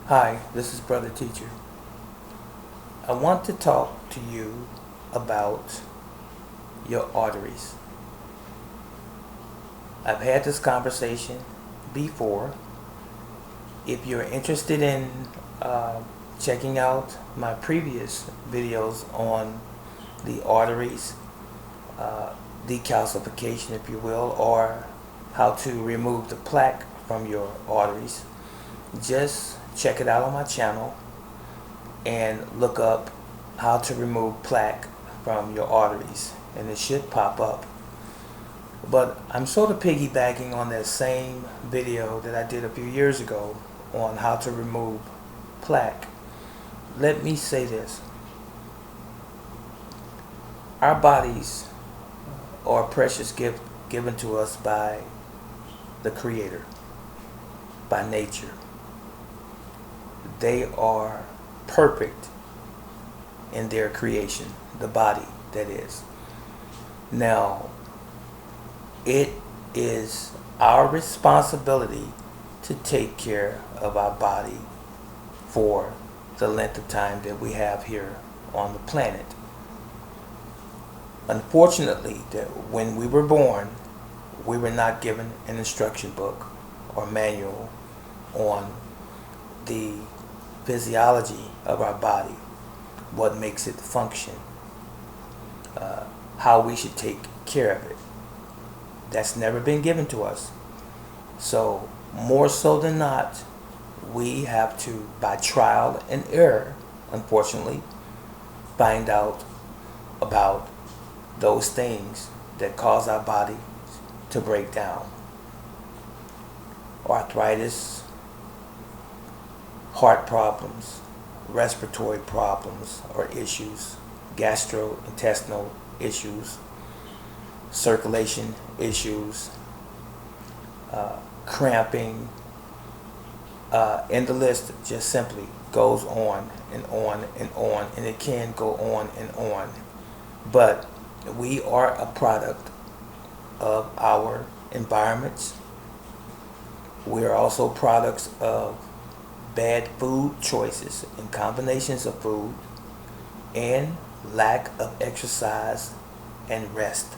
Hi, this is Brother Teacher. I want to talk to you about your arteries. I've had this conversation before. If you're interested in checking out my previous videos on the arteries, decalcification, if you will, or how to remove the plaque from your arteries, just check it out on my channel and look up how to remove plaque from your arteries, and it should pop up. But I'm sort of piggybacking on that same video that I did a few years ago on how to remove plaque. Let me say this: our bodies are a precious gift given to us by the Creator, by nature. They are perfect in their creation, the body, that is. Now, it is our responsibility to take care of our body for the length of time that we have here on the planet. Unfortunately, that when we were born, we were not given an instruction book or manual on the physiology of our body, what makes it function, how we should take care of it. That's never been given to us. So more so than not, we have to, by trial and error, unfortunately, find out about those things that cause our body to break down. Arthritis, heart problems, respiratory problems or issues, gastrointestinal issues, circulation issues, cramping, and the list just simply goes on and on and on, and it can go on and on. But we are a product of our environments. We are also products of bad food choices and combinations of food, and lack of exercise and rest,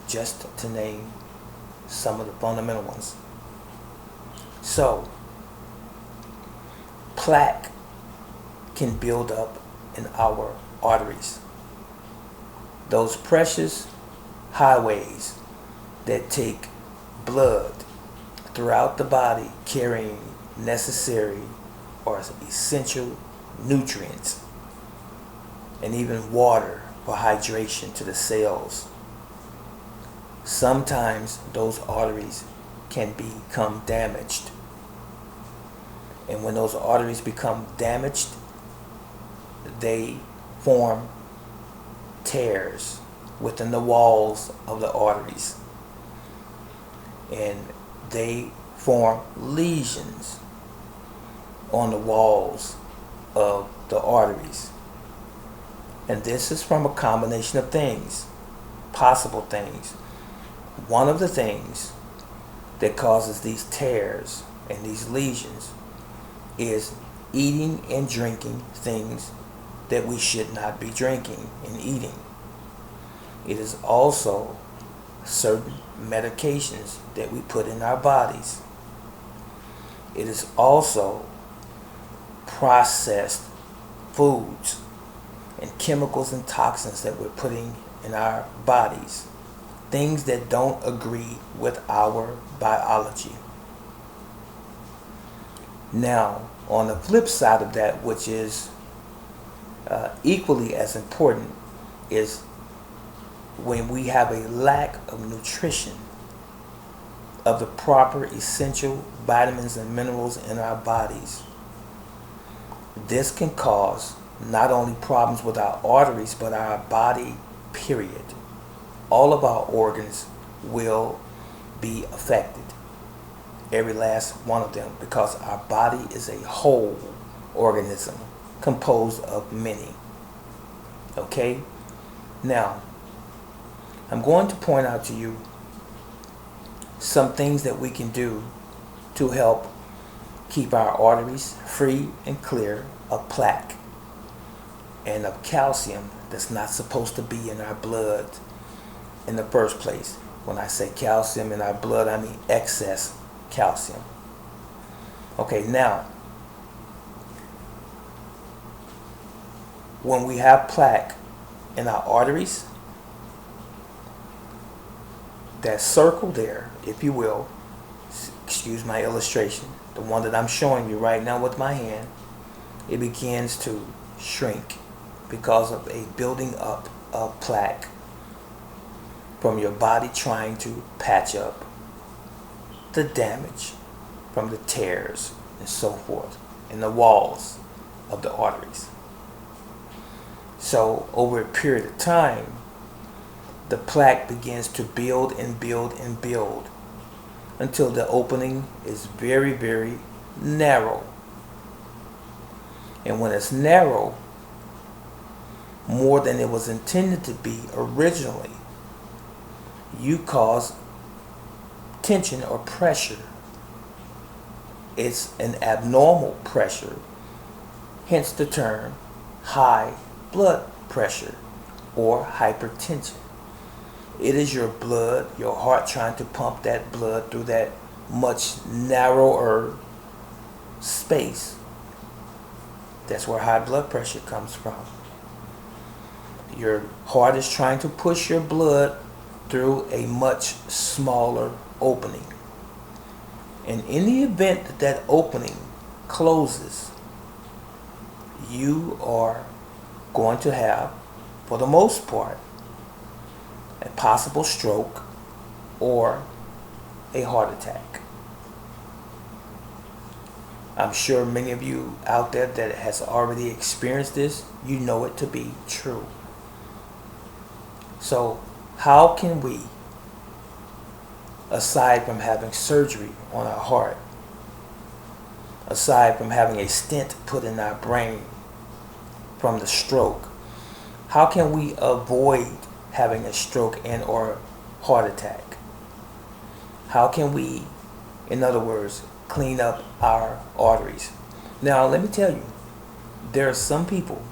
just to name some of the fundamental ones. So, plaque can build up in our arteries, those precious highways that take blood throughout the body carrying necessary or essential nutrients and even water for hydration to the cells. Sometimes those arteries can become damaged, and when those arteries become damaged, they form tears within the walls of the arteries, and they form lesions on the walls of the arteries. And this is from a combination of things, possible things. One of the things that causes these tears and these lesions is eating and drinking things that we should not be drinking and eating. It is also certain medications that we put in our bodies. It is also processed foods and chemicals and toxins that we're putting in our bodies, things that don't agree with our biology. Now, on the flip side of that, which is equally as important, is when we have a lack of nutrition, of the proper essential vitamins and minerals in our bodies. This can cause not only problems with our arteries, but our body, period. All of our organs will be affected, every last one of them, because our body is a whole organism composed of many. Okay? Now, I'm going to point out to you some things that we can do to help keep our arteries free and clear of plaque and of calcium that's not supposed to be in our blood in the first place. When I say calcium in our blood, I mean excess calcium. Okay, now, when we have plaque in our arteries, that circle there, if you will, excuse my illustration, the one that I'm showing you right now with my hand, it begins to shrink because of a building up of plaque from your body trying to patch up the damage from the tears and so forth in the walls of the arteries. So over a period of time, the plaque begins to build and build and build until the opening is very, very narrow. And when it's narrow, more than it was intended to be originally, you cause tension or pressure. It's an abnormal pressure, hence the term high blood pressure or hypertension. It is your blood, your heart trying to pump that blood through that much narrower space. That's where high blood pressure comes from. Your heart is trying to push your blood through a much smaller opening. And in the event that that opening closes, you are going to have, for the most part, a possible stroke or a heart attack. I'm sure many of you out there that has already experienced this, you know it to be true. So how can we, aside from having surgery on our heart, aside from having a stent put in our brain from the stroke, how can we avoid having a stroke and or heart attack? How can we, in other words, clean up our arteries? Now, let me tell you, there are some people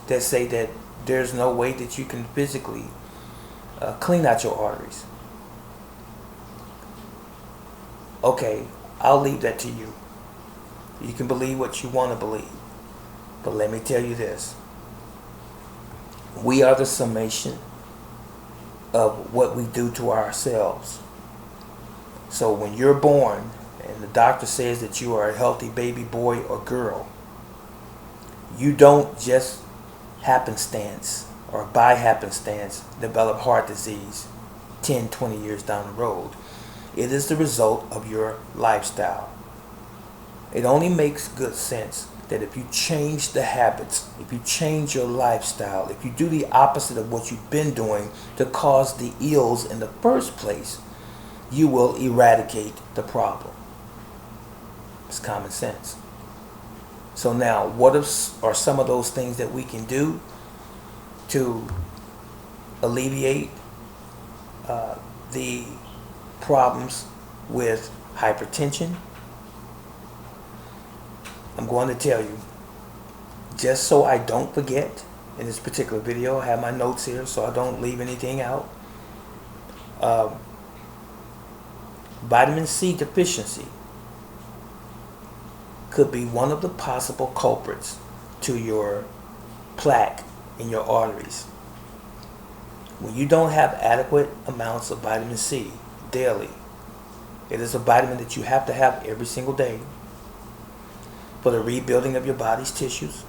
that say that there's no way that you can physically clean out your arteries. Okay, I'll leave that to you. You can believe what you want to believe. But let me tell you this. We are the summation of what we do to ourselves. So when you're born and the doctor says that you are a healthy baby boy or girl, you don't just happenstance or by happenstance develop heart disease 10, 20 years down the road. It is the result of your lifestyle. It only makes good sense that if you change the habits, if you change your lifestyle, if you do the opposite of what you've been doing to cause the ills in the first place, you will eradicate the problem. It's common sense. So now, what are some of those things that we can do to alleviate the problems with hypertension? I'm going to tell you, just so I don't forget, in this particular video, I have my notes here so I don't leave anything out. Vitamin C deficiency could be one of the possible culprits to your plaque in your arteries. When you don't have adequate amounts of vitamin C daily, it is a vitamin that you have to have every single day for the rebuilding of your body's tissues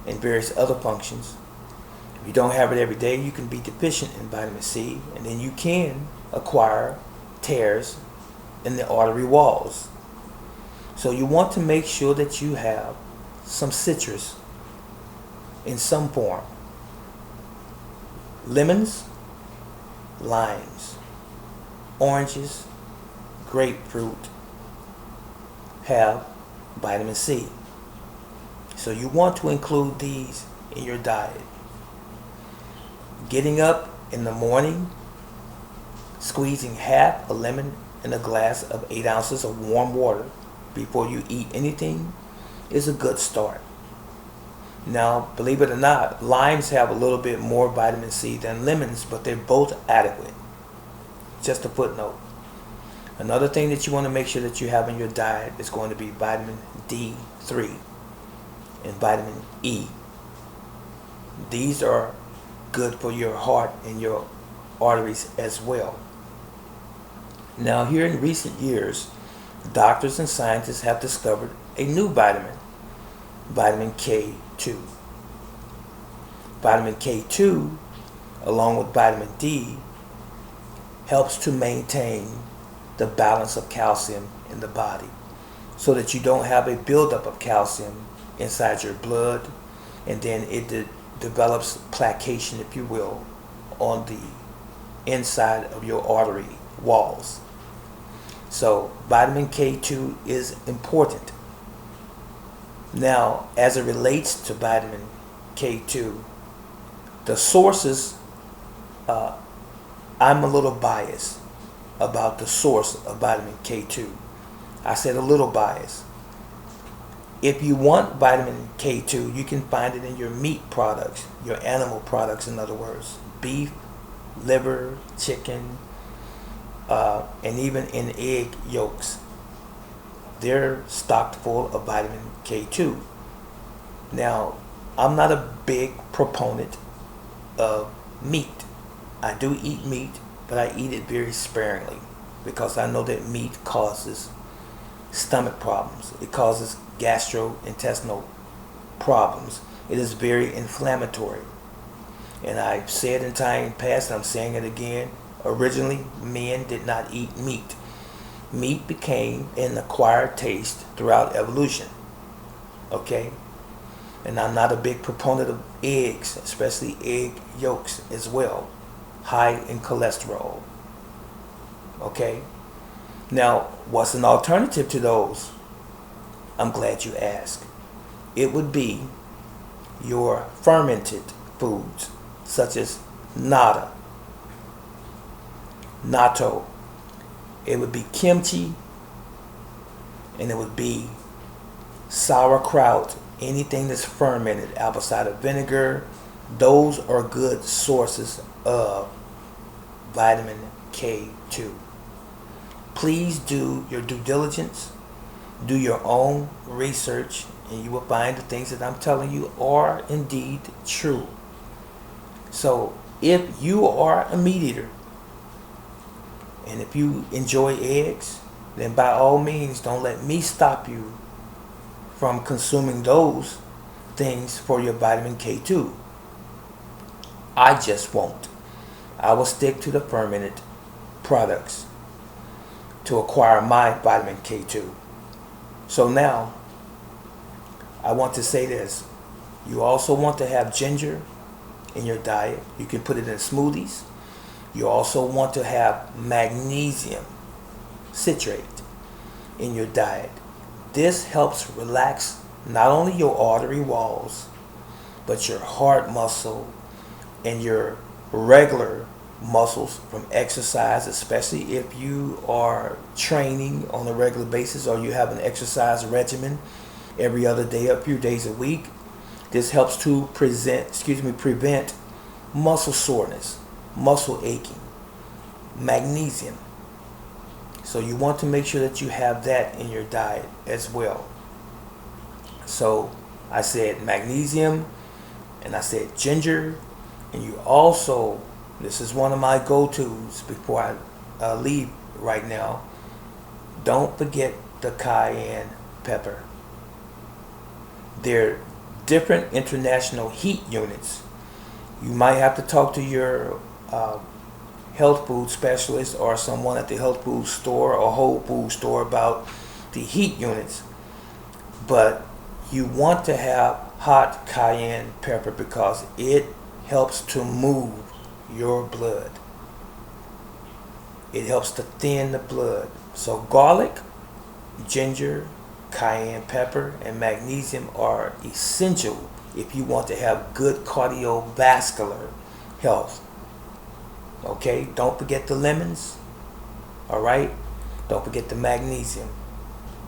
and various other functions. If you don't have it every day, you can be deficient in vitamin C, and then you can acquire tears in the artery walls. So you want to make sure that you have some citrus in some form. Lemons, limes, oranges, grapefruit have vitamin C. So you want to include these in your diet. Getting up in the morning, squeezing half a lemon in a glass of 8 ounces of warm water before you eat anything is a good start. Now, believe it or not, limes have a little bit more vitamin C than lemons, but they're both adequate. Just a footnote. Another thing that you want to make sure that you have in your diet is going to be vitamin D3 and vitamin E. These are good for your heart and your arteries as well. Now, here in recent years, doctors and scientists have discovered a new vitamin, vitamin K2. Vitamin K2, along with vitamin D, helps to maintain the balance of calcium in the body so that you don't have a buildup of calcium inside your blood, and then it develops placation, if you will, on the inside of your artery walls. So vitamin K2 is important. Now, as it relates to vitamin K2, the sources, I'm a little biased about the source of vitamin K2. I said a little biased. If you want vitamin K2, you can find it in your meat products, your animal products, in other words, beef, liver, chicken, and even in egg yolks. They're stocked full of vitamin K2. Now, I'm not a big proponent of meat. I do eat meat, but I eat it very sparingly because I know that meat causes stomach problems. It causes gastrointestinal problems. It is very inflammatory. And I've said in time past, and I'm saying it again, originally men did not eat meat. Meat became an acquired taste throughout evolution. Okay? And I'm not a big proponent of eggs, especially egg yolks as well, high in cholesterol. Okay? Now, what's an alternative to those? I'm glad you asked. It would be your fermented foods, such as natto. It would be kimchi, and it would be sauerkraut, anything that's fermented, apple cider vinegar. Those are good sources of vitamin K2. Please do your due diligence, do your own research, and you will find the things that I'm telling you are indeed true. So if you are a meat eater, and if you enjoy eggs, then by all means don't let me stop you from consuming those things for your vitamin K2. I just won't. I will stick to the fermented products to acquire my vitamin K2. So now, I want to say this. You also want to have ginger in your diet. You can put it in smoothies. You also want to have magnesium citrate in your diet. This helps relax not only your artery walls, but your heart muscle and your regular muscles from exercise, especially if you are training on a regular basis or you have an exercise regimen every other day, a few days a week. This helps to prevent muscle soreness, muscle aching, magnesium. So you want to make sure that you have that in your diet as well. So I said magnesium, and I said ginger, and you also, this is one of my go-tos before I leave right now, don't forget the cayenne pepper. There are different international heat units. You might have to talk to your health food specialist or someone at the health food store or whole food store about the heat units. But you want to have hot cayenne pepper because it helps to move your blood. It helps to thin the blood. So garlic, ginger, cayenne pepper, and magnesium are essential if you want to have good cardiovascular health. Okay, don't forget the lemons. All right, don't forget the magnesium.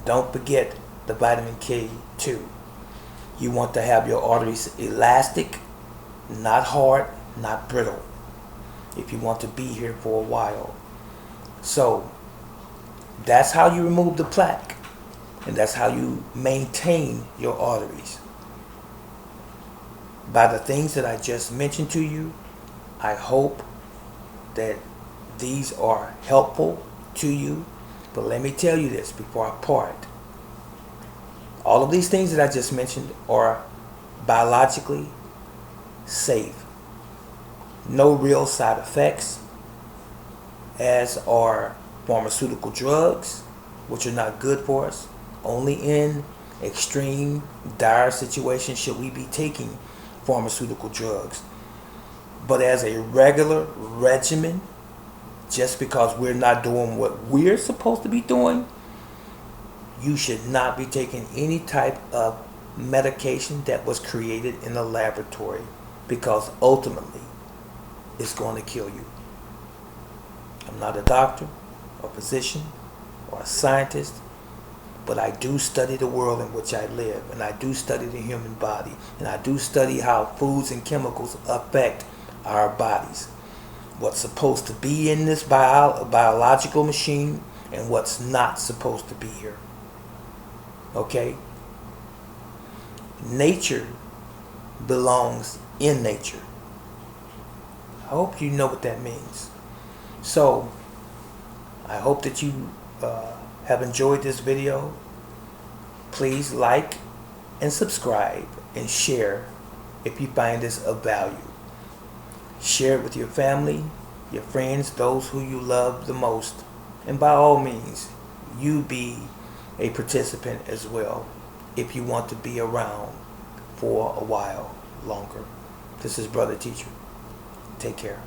Don't forget the vitamin K2. You want to have your arteries elastic, not hard, not brittle, if you want to be here for a while. So that's how you remove the plaque, and that's how you maintain your arteries. By the things that I just mentioned to you, I hope that these are helpful to you. But let me tell you this before I part. All of these things that I just mentioned are biologically safe. No real side effects, as are pharmaceutical drugs, which are not good for us. Only in extreme, dire situations should we be taking pharmaceutical drugs. But as a regular regimen, just because we're not doing what we're supposed to be doing, you should not be taking any type of medication that was created in a laboratory, because ultimately it's going to kill you. I'm not a doctor, a physician, or a scientist, but I do study the world in which I live, and I do study the human body, and I do study how foods and chemicals affect our bodies. What's supposed to be in this biological machine and what's not supposed to be here. Okay? Nature belongs in nature. I hope you know what that means. So, I hope that you have enjoyed this video. Please like and subscribe and share if you find this of value. Share it with your family, your friends, those who you love the most. And by all means, you be a participant as well if you want to be around for a while longer. This is Brother Teacher. Take care.